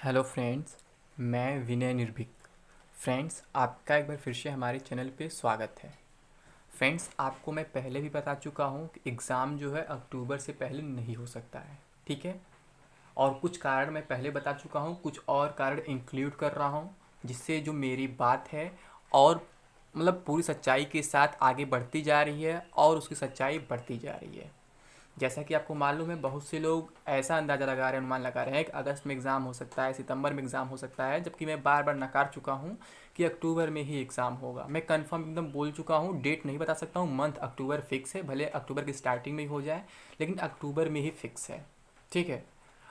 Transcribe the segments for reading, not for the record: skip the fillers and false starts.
Hello friends, मैं विनय निर्भीक। Friends, आपका एक बार फिर से हमारे चैनल पे स्वागत है। फ्रेंड्स, आपको मैं पहले भी बता चुका हूँ कि एग्ज़ाम जो है अक्टूबर से पहले नहीं हो सकता है, ठीक है। और कुछ कारण मैं पहले बता चुका हूँ, कुछ और कारण इंक्लूड कर रहा हूँ, जिससे जो मेरी बात है और मतलब पूरी सच्चाई के साथ आगे बढ़ती जा रही है और उसकी सच्चाई बढ़ती जा रही है। जैसा कि आपको मालूम है, बहुत से लोग ऐसा अंदाज़ा लगा रहे हैं, अनुमान लगा रहे हैं कि अगस्त में एग्ज़ाम हो सकता है, सितंबर में एग्ज़ाम हो सकता है, जबकि मैं बार बार नकार चुका हूँ कि अक्टूबर में ही एग्ज़ाम होगा। मैं कंफर्म एकदम बोल चुका हूँ, डेट नहीं बता सकता हूँ, मंथ अक्टूबर फिक्स है, भले अक्टूबर की स्टार्टिंग में ही हो जाए, लेकिन अक्टूबर में ही फिक्स है, ठीक है।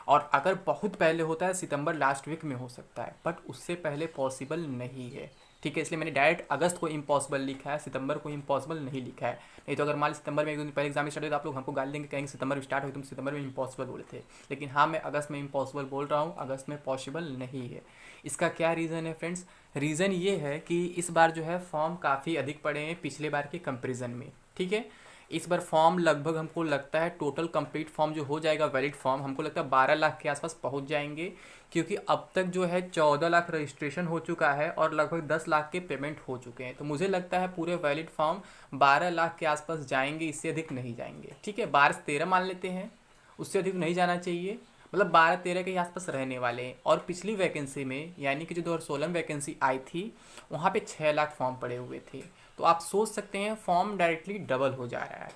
और अगर बहुत पहले होता है, सितंबर लास्ट वीक में हो सकता है, बट उससे पहले पॉसिबल नहीं है, ठीक है। इसलिए मैंने डायरेक्ट अगस्त को इम्पॉसिबल लिखा है, सितंबर को इम्पॉसिबल नहीं लिखा है। नहीं तो अगर मान लीजिए सितंबर में एक दिन पहले एग्जाम स्टार्ट हो तो आप लोग हमको गाली देंगे, कहेंगे सितंबर में स्टार्ट हो तुम सितंबर में इम्पॉसिबल बोले थे। लेकिन हाँ, मैं अगस्त में इम्पॉसिबल बोल रहा हूँ, अगस्त में पॉसिबल नहीं है। इसका क्या रीज़न है फ्रेंड्स? रीज़न ये है कि इस बार जो है फॉर्म काफ़ी अधिक पड़े हैं पिछले बार के कंपेरिजन में, ठीक है। इस बार फॉर्म लगभग हमको लगता है टोटल कंप्लीट फॉर्म जो हो जाएगा, वैलिड फॉर्म, हमको लगता है 12 लाख के आसपास पहुंच जाएंगे। क्योंकि अब तक जो है 14 लाख रजिस्ट्रेशन हो चुका है और लगभग 10 लाख के पेमेंट हो चुके हैं। तो मुझे लगता है पूरे वैलिड फॉर्म 12 लाख के आसपास जाएंगे, इससे अधिक नहीं जाएंगे, ठीक है। 12 से 13 मान लेते हैं, उससे अधिक नहीं जाना चाहिए। मतलब 12-13 के आसपास रहने वाले हैं। और पिछली वैकेंसी में, यानी कि जो 2016 में वैकेंसी आई थी, वहाँ पे 6 लाख फॉर्म पड़े हुए थे। तो आप सोच सकते हैं फॉर्म डायरेक्टली डबल हो जा रहा है,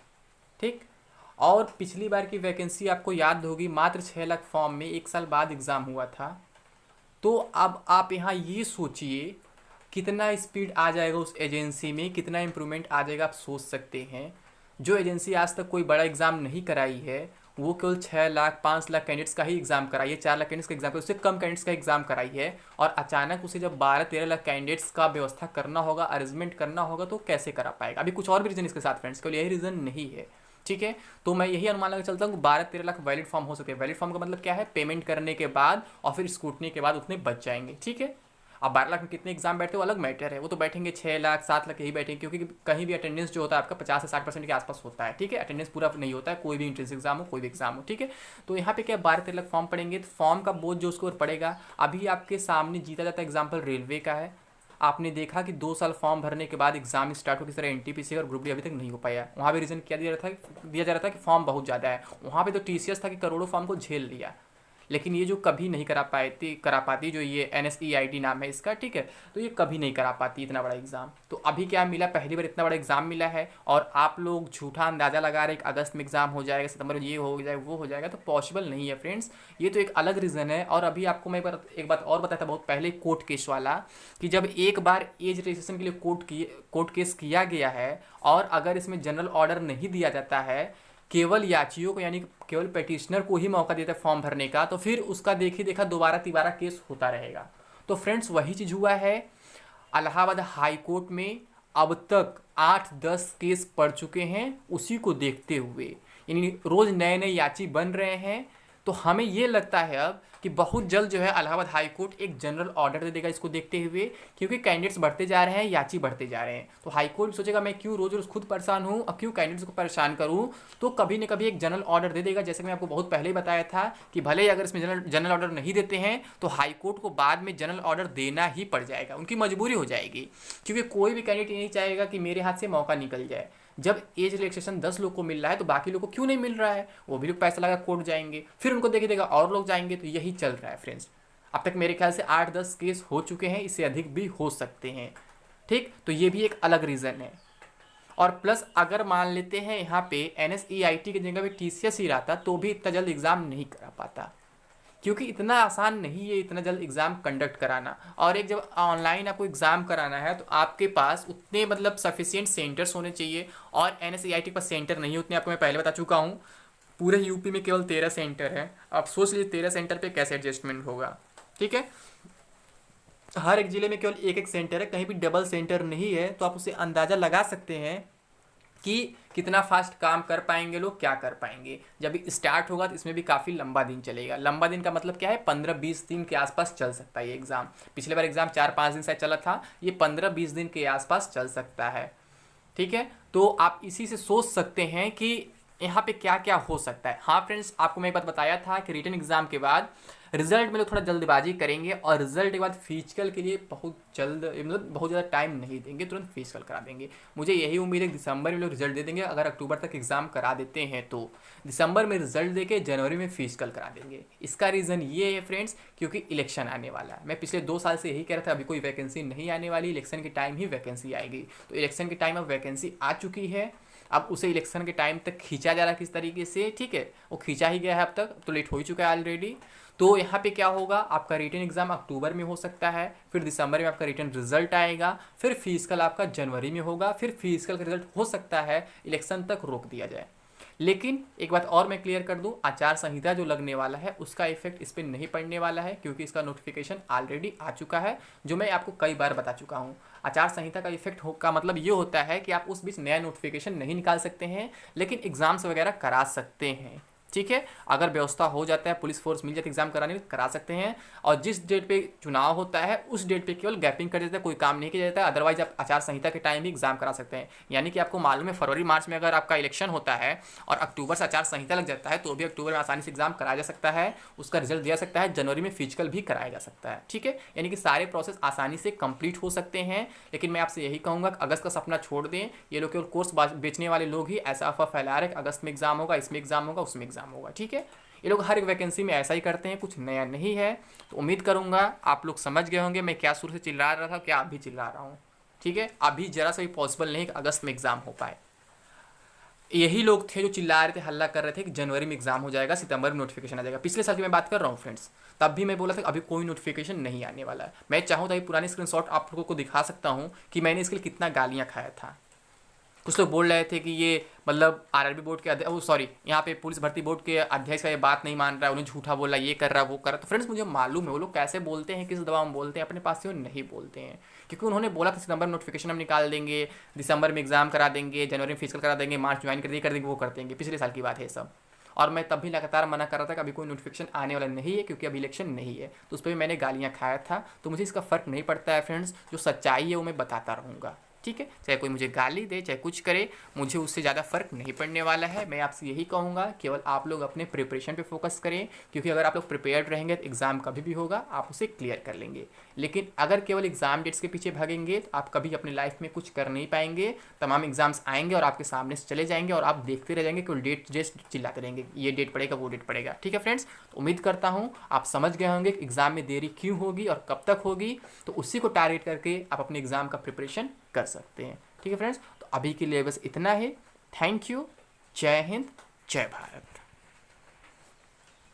ठीक। और पिछली बार की वैकेंसी आपको याद होगी, मात्र 6 लाख फॉर्म में 1 साल बाद एग्ज़ाम हुआ था। तो अब आप यहाँ ये सोचिए कितना स्पीड आ जाएगा उस एजेंसी में, कितना इम्प्रूवमेंट आ जाएगा, आप सोच सकते हैं। जो एजेंसी आज तक कोई बड़ा एग्ज़ाम नहीं कराई है, वो केवल 6 लाख 5 लाख कैंडिडेट्स का ही एग्ज़ाम कराई है, 4 लाख कैंडिडेट्स का एग्ज़ाम कराई, उससे कम कैंडिडेट्स का एग्ज़ाम कराई है। और अचानक उसे जब 12-13 लाख कैंडिडेट्स का व्यवस्था करना होगा, अरेंजमेंट करना होगा, तो कैसे करा पाएगा? अभी कुछ और भी रीज़न इसके साथ फ्रेंड्स, केवल यही रीज़न नहीं है, ठीक है। तो मैं यही अनुमान लगा चलता हूँ 12-13 लाख वैलिड फॉर्म हो सकते हैं। वैलिड फॉर्म का मतलब क्या है? पेमेंट करने के बाद और फिर स्क्रूटनी के बाद उतने बच जाएंगे, ठीक है। अब 12 लाख में कितने एग्जाम बैठते हो अलग मैटर है, वो तो बैठेंगे 6 लाख 7 लाख यही बैठेंगे, क्योंकि कहीं भी अटेंडेंस जो होता है आपका 50 से 60% के आसपास होता है, ठीक है। अटेंडेंस पूरा नहीं होता है, कोई भी इंट्रेंस एग्जाम हो, कोई भी एग्जाम हो, ठीक है। तो यहाँ पे क्या 12-13 लाख फॉर्म पड़ेंगे, तो फॉर्म का बोझ जो उसके ऊपर पड़ेगा। अभी आपके सामने जीता जाता एग्जाम्पल रेलवे का है। आपने देखा कि 2 साल फॉर्म भरने के बाद एग्जाम स्टार्ट हो, किस तरह एनटीपीसी और ग्रुप डी अभी तक नहीं हो पाया। वहाँ भी रीज़न क्या दिया जा रहा था कि फॉर्म बहुत ज़्यादा है। वहाँ पे तो टीसीएस था कि करोड़ों फॉर्म को झेल लिया। लेकिन ये जो कभी नहीं करा पाती, जो ये NSEIT नाम है इसका, ठीक है। तो ये कभी नहीं करा पाती इतना बड़ा एग्ज़ाम। तो अभी क्या मिला, पहली बार इतना बड़ा एग्ज़ाम मिला है, और आप लोग झूठा अंदाज़ा लगा रहे हैं कि अगस्त में एग्ज़ाम हो जाएगा, सितंबर में ये हो जाएगा, वो हो जाएगा। तो पॉसिबल नहीं है फ्रेंड्स, ये तो एक अलग रीज़न है। और अभी आपको मैं एक बात और बताया था बहुत पहले, कोर्ट केस वाला, कि जब एक बार एज रजिस्ट्रेशन के लिए कोर्ट केस किया गया है, और अगर इसमें जनरल ऑर्डर नहीं दिया जाता है, केवल याचियों को, यानी केवल पेटिशनर को ही मौका देता है फॉर्म भरने का, तो फिर उसका देखी देखा दोबारा तिबारा केस होता रहेगा। तो फ्रेंड्स, वही चीज़ हुआ है इलाहाबाद हाई कोर्ट में। अब तक 8-10 केस पड़ चुके हैं उसी को देखते हुए, यानी रोज़ नए नए याची बन रहे हैं। तो हमें ये लगता है अब कि बहुत जल्द जो है इलाहाबाद हाई कोर्ट एक जनरल ऑर्डर दे देगा इसको देखते हुए, क्योंकि कैंडिडेट्स बढ़ते जा रहे हैं, याची बढ़ते जा रहे हैं। तो हाई कोर्ट सोचेगा मैं क्यों रोज रोज खुद परेशान हूँ और क्यों कैंडिडेट्स को परेशान करूँ, तो कभी न कभी एक जनरल ऑर्डर दे देगा। जैसे कि मैं आपको बहुत पहले ही बताया था कि भले ही अगर इसमें जनरल ऑर्डर नहीं देते हैं, तो हाई कोर्ट को बाद में जनरल ऑर्डर देना ही पड़ जाएगा, उनकी मजबूरी हो जाएगी। क्योंकि कोई भी कैंडिडेट नहीं चाहेगा कि मेरे हाथ से मौका निकल जाए। जब एज रिलैक्सेशन 10 लोग को मिल रहा है, तो बाकी लोग को क्यों नहीं मिल रहा है? वो भी लोग पैसा लगा कोर्ट जाएंगे, फिर उनको देखे देगा और लोग जाएंगे। तो यही चल रहा है फ्रेंड्स। अब तक मेरे ख्याल से 8-10 केस हो चुके हैं, इससे अधिक भी हो सकते हैं, ठीक। तो ये भी एक अलग रीज़न है। और प्लस अगर मान लेते हैं यहाँ पे NSEIT की जगह पे TCS ही रहता, तो भी इतना जल्द एग्ज़ाम नहीं करा पाता, क्योंकि इतना आसान नहीं है इतना जल्द एग्ज़ाम कंडक्ट कराना। और एक जब ऑनलाइन आपको एग्ज़ाम कराना है, तो आपके पास उतने मतलब सफिशिएंट सेंटर्स होने चाहिए, और NSEIT के पास सेंटर नहीं है उतने, आपको मैं पहले बता चुका हूँ। पूरे यूपी में केवल 13 सेंटर है। आप सोच लीजिए 13 सेंटर पे कैसे एडजस्टमेंट होगा, ठीक है। हर एक ज़िले में केवल एक एक सेंटर है, कहीं भी डबल सेंटर नहीं है। तो आप उसे अंदाज़ा लगा सकते हैं कि कितना फास्ट काम कर पाएंगे लोग, क्या कर पाएंगे। जब स्टार्ट होगा तो इसमें भी काफ़ी लंबा दिन चलेगा। लंबा दिन का मतलब क्या है? 15-20 दिन के आसपास चल सकता है ये एग्ज़ाम। पिछले बार एग्ज़ाम 4-5 दिन से चला था, ये 15-20 दिन के आसपास चल सकता है, ठीक है। तो आप इसी से सोच सकते हैं कि यहाँ पे क्या क्या हो सकता है। हाँ फ्रेंड्स, आपको मैं एक बात बताया था कि रिटन एग्जाम के बाद रिजल्ट में लोग थोड़ा जल्दबाजी करेंगे और रिजल्ट के बाद फिजिकल के लिए बहुत जल्द, मतलब बहुत ज़्यादा टाइम नहीं देंगे, तुरंत फिजिकल करा देंगे। मुझे यही उम्मीद है कि दिसंबर में लोग रिजल्ट दे देंगे। अगर अक्टूबर तक एग्जाम करा देते हैं तो दिसंबर में रिजल्ट देके जनवरी में फिजिकल करा देंगे। इसका रीज़न ये है फ्रेंड्स, क्योंकि इलेक्शन आने वाला है। मैं पिछले 2 साल से यही कह रहा था अभी कोई वैकेंसी नहीं आने वाली, इलेक्शन के टाइम ही वैकेंसी आएगी। तो इलेक्शन के टाइम अब वैकेंसी आ चुकी है, अब उसे इलेक्शन के टाइम तक खींचा जा रहा है किस तरीके से, ठीक है, वो खींचा ही गया है अब तक, तो लेट हो ही चुका है ऑलरेडी। तो यहाँ पे क्या होगा, आपका रिटन एग्जाम अक्टूबर में हो सकता है, फिर दिसंबर में आपका रिटन रिजल्ट आएगा, फिर फिजिकल आपका जनवरी में होगा, फिर फिजिकल का रिजल्ट हो सकता है इलेक्शन तक रोक दिया जाए। लेकिन एक बात और मैं क्लियर कर दूं, आचार संहिता जो लगने वाला है उसका इफेक्ट इस पर नहीं पड़ने वाला है, क्योंकि इसका नोटिफिकेशन ऑलरेडी आ चुका है, जो मैं आपको कई बार बता चुका हूं। आचार संहिता का इफेक्ट का मतलब ये होता है कि आप उस बीच नया नोटिफिकेशन नहीं निकाल सकते हैं, लेकिन एग्जाम्स वगैरह करा सकते हैं, ठीक है। अगर व्यवस्था हो जाता है, पुलिस फोर्स मिल जाती है एग्जाम कराने में, करा सकते हैं। और जिस डेट पे चुनाव होता है उस डेट पे केवल गैपिंग कर देता है, कोई काम नहीं किया जाता है। अदरवाइज आप आचार संहिता के टाइम भी एग्जाम करा सकते हैं। यानी कि आपको मालूम है फरवरी मार्च में अगर आपका इलेक्शन होता है और अक्टूबर से आचार संहिता लग जाता है, तो भी अक्टूबर में आसानी से एग्जाम कराया जा सकता है, उसका रिजल्ट दिया सकता है, जनवरी में फिजिकल भी कराया जा सकता है, ठीक है। यानी कि सारे प्रोसेस आसानी से कंप्लीट हो सकते हैं। लेकिन मैं आपसे यही कहूँगा कि अगस्त का सपना छोड़ दें। ये लोग केवल कोर्स बेचने वाले लोग ही ऐसा अफवाह फैला रहे कि अगस्त में एग्जाम होगा, इसमें एग्जाम होगा, उसमें एग्जाम होगा, ठीक है। ये लोग हर एक वैकेंसी में ऐसा ही करते हैं, कुछ नया नहीं है। तो उम्मीद करूंगा आप लोग समझ गए होंगे मैं क्या शुरू से चिल्ला रहा था, क्या अभी चिल्ला रहा हूँ, ठीक है। अभी जरा सा भी पॉसिबल नहीं कि अगस्त में एग्जाम हो पाए। यही लोग थे जो चिल्ला रहे थे, हल्ला कर रहे थे कि जनवरी में एग्जाम हो जाएगा, सितंबर में नोटिफिकेशन आ जाएगा। पिछले साल की मैं बात कर रहा हूँ फ्रेंड्स, तब भी मैं बोला था कि अभी कोई नोटिफिकेशन नहीं आने वाला है। मैं चाहूँ तो ये पुरानी स्क्रीनशॉट आप लोगों को दिखा सकता हूँ कि मैंने इसके लिए कितना गालियाँ खाया था। कुछ लोग बोल रहे थे कि ये मतलब आरआरबी बोर्ड के सॉरी, यहाँ पे पुलिस भर्ती बोर्ड के अध्यक्ष का ये बात नहीं मान रहा है, उन्हें झूठा बोल रहा है, ये कर रहा है, वो कर रहा है। तो फ्रेंड्स मुझे मालूम है वो लोग कैसे बोलते हैं, किस दबाव में बोलते हैं, अपने पास से वो नहीं बोलते हैं। क्योंकि उन्होंने बोला था सितंबर में नोटिफिकेशन हम निकाल देंगे, दिसंबर में एग्जाम करा देंगे, जनवरी में फिजिकल करा देंगे, मार्च ज्वाइन कर देंगे, वो कर देंगे। पिछले साल की बात है सब। और मैं तब भी लगातार मना कर रहा था कि अभी कोई नोटिफिकेशन आने वाला नहीं है, क्योंकि अभी इलेक्शन नहीं है। तो उस पर भी मैंने गालियाँ खाया था। तो मुझे इसका फ़र्क नहीं पड़ता है फ्रेंड्स, जो सच्चाई है वो मैं बताता रहूँगा, ठीक है। चाहे कोई मुझे गाली दे, चाहे कुछ करे, मुझे उससे ज़्यादा फर्क नहीं पड़ने वाला है। मैं आपसे यही कहूँगा केवल आप लोग अपने प्रिपरेशन पे फोकस करें, क्योंकि अगर आप लोग प्रिपेयर्ड रहेंगे तो एग्ज़ाम कभी भी होगा, आप उसे क्लियर कर लेंगे। लेकिन अगर केवल एग्ज़ाम डेट्स के पीछे भागेंगे तो आप कभी अपनी लाइफ में कुछ कर नहीं पाएंगे। तमाम एग्जाम्स आएंगे और आपके सामने से चले जाएंगे और आप देखते रह जाएंगे, केवल डेट जस्ट चिल्लाते रहेंगे, ये डेट पड़ेगा, वो डेट पड़ेगा, ठीक है फ्रेंड्स। तो उम्मीद करता हूँ आप समझ गए होंगे कि एग्ज़ाम में देरी क्यों होगी और कब तक होगी। तो उसी को टारगेट करके आप अपने एग्ज़ाम का प्रिपरेशन कर सकते हैं, ठीक है फ्रेंड्स। तो अभी के लिए बस इतना ही। Thank you. जय हिंद, जय भारत।